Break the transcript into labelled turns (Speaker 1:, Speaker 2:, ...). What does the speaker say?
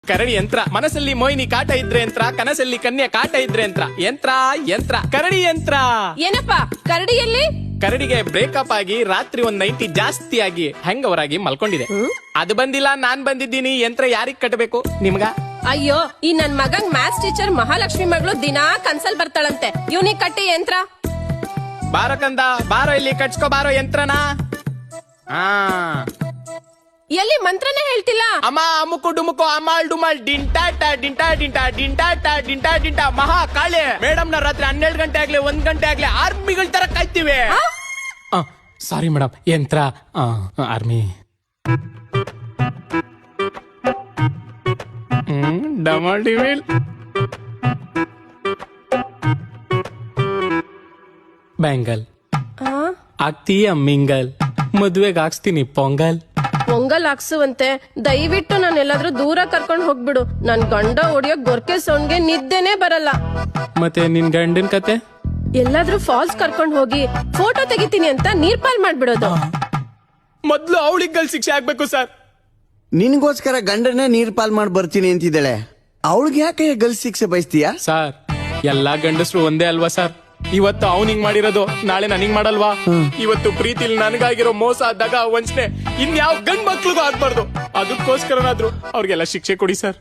Speaker 1: ಕರಡಿ ಯಂತ್ರ. ಮನಸ್ಸಲ್ಲಿ ಮೋಹಿನಿ ಕಾಟ ಇದ್ರೆ ಯಂತ್ರ, ಕನಸಲ್ಲಿ ಕನ್ಯಾ ಕಾಟ ಇದ್ರೆ ಯಂತ್ರ. ಯಂತ್ರ ಯಂತ್ರ ಕರಡಿ ಯಂತ್ರ.
Speaker 2: ಏನಪ್ಪಾ ಕರಡಿಯಲ್ಲಿ?
Speaker 1: ಕರಡಿಗೆ ಬ್ರೇಕಪ್ ಆಗಿ ರಾತ್ರಿ ಒಂದ್ ನೈಂಟಿ ಜಾಸ್ತಿ ಆಗಿ ಹ್ಯಾಂಗ್ ಓವರ್ ಆಗಿ ಮಲ್ಕೊಂಡಿದೆ. ಅದು ಬಂದಿಲ್ಲ, ನಾನ್ ಬಂದಿದ್ದೀನಿ. ಯಂತ್ರ ಯಾರಿಗ್ ಕಟ್ಟಬೇಕು? ನಿಮ್ಗ?
Speaker 2: ಅಯ್ಯೋ, ಈ ನನ್ ಮಗಂಗ್ ಮ್ಯಾಥ್ಸ್ ಟೀಚರ್ ಮಹಾಲಕ್ಷ್ಮಿ ಮಗಳು ದಿನಾ ಕನ್ಸಲ್ ಬರ್ತಾಳಂತೆ. ಇವ್ನಿಗ್ ಕಟ್ಟಿ ಯಂತ್ರ.
Speaker 1: ಬಾರೋ ಕಂದ, ಬಾರೋ ಇಲ್ಲಿ ಕಟ್ಸ್ಕೋ ಬಾರೋ ಯಂತ್ರನ.
Speaker 2: ಎಲ್ಲಿ ಮಂತ್ರನೇ ಹೇಳ್ತಿಲ್ಲ.
Speaker 1: ಅಮ್ಮ ಅಮುಕು ಡುಮುಕು ಅಮಾಲ್ ಡುಮಾಲ್ ಡಿಂಟಾಟ ಡಿಂಟಾ ಡಿಂಟಾ ಡಿಂಟಾಟ ಡಿಂಟಾ ಡಿಂಟಾ. ಮಹಾ ಕಾಳೆ ಮೇಡಮ್ ನ ರಾತ್ರಿ 12 ಗಂಟೆ ಆಗ್ಲಿ 1 ಗಂಟೆ ಆಗ್ಲಿ ಆರ್ಮಿಗಳ ತರ ಕಾಯ್ತೀವಿ. ಸಾರಿ ಮೇಡಮ್, ಯಂತ್ರ ಆರ್ಮಿ. ಡಮಾಲ್ ಡಿವಿಲ್ ಬ್ಯಾಂಗಲ್ ಆಗ್ತೀಯ ಮಿಂಗಲ್, ಮದ್ವೆಗ್ ಹಾಕ್ಸ್ತೀನಿ ಪೊಂಗಲ್.
Speaker 2: ಪೊಂಗಲ್ ಹಾಕ್ಸುವಂತೆ ದಯವಿಟ್ಟು ನಾನು ಎಲ್ಲಾದ್ರೂ ದೂರ ಕರ್ಕೊಂಡ್ ಹೋಗ್ಬಿಡು. ನನ್ ಗಂಡ ಹೊಡಿಯೋ ಗೊರ್ಕೆ ಸೌಂಡ್ಗೆ ನಿದ್ದೆನೆ ಬರಲ್ಲ.
Speaker 1: ಮತ್ತೆ ನಿನ್ ಗಂಡನ್ ಕತೆ?
Speaker 2: ಎಲ್ಲಾದ್ರೂ ಫಾಲ್ಸ್ ಕರ್ಕೊಂಡ್ ಹೋಗಿ ಫೋಟೋ ತೆಗಿತೀನಿ ಅಂತ ನೀರ್ಪಾಲ್ ಮಾಡ್ಬಿಡೋದು.
Speaker 1: ಮೊದ್ಲು ಅವಳಿಗೆ ಶಿಕ್ಷೆ ಆಗ್ಬೇಕು ಸರ್.
Speaker 3: ನಿನ್ಗೋಸ್ಕರ ಗಂಡನೇ ನೀರ್ ಪಾಲ್ ಮಾಡಿ ಬರ್ತೀನಿ ಅಂತಿದ್ದಾಳೆ. ಅವಳಿಗೆ ಯಾಕೆ ಗಲ್ ಶಿಕ್ಷೆ ಬಯಸ್ತೀಯಾ?
Speaker 1: ಸರ್, ಎಲ್ಲಾ ಗಂಡಸರು ಒಂದೇ ಅಲ್ವಾ ಸರ್? ಇವತ್ತು ಅವ್ನಿಂಗ್ ಮಾಡಿರೋದು ನಾಳೆ ನನಗ್ ಮಾಡಲ್ವಾ? ಇವತ್ತು ಪ್ರೀತಿಲಿ ನನಗಾಗಿರೋ ಮೋಸ ಆದಾಗ ವಂಚನೆ ಇನ್ಯಾವ ಗಂಡ್ ಮಕ್ಳಿಗೂ ಆಗ್ಬಾರ್ದು. ಅದಕ್ಕೋಸ್ಕರನಾದ್ರೂ ಅವ್ರಿಗೆಲ್ಲ ಶಿಕ್ಷೆ ಕೊಡಿ ಸರ್.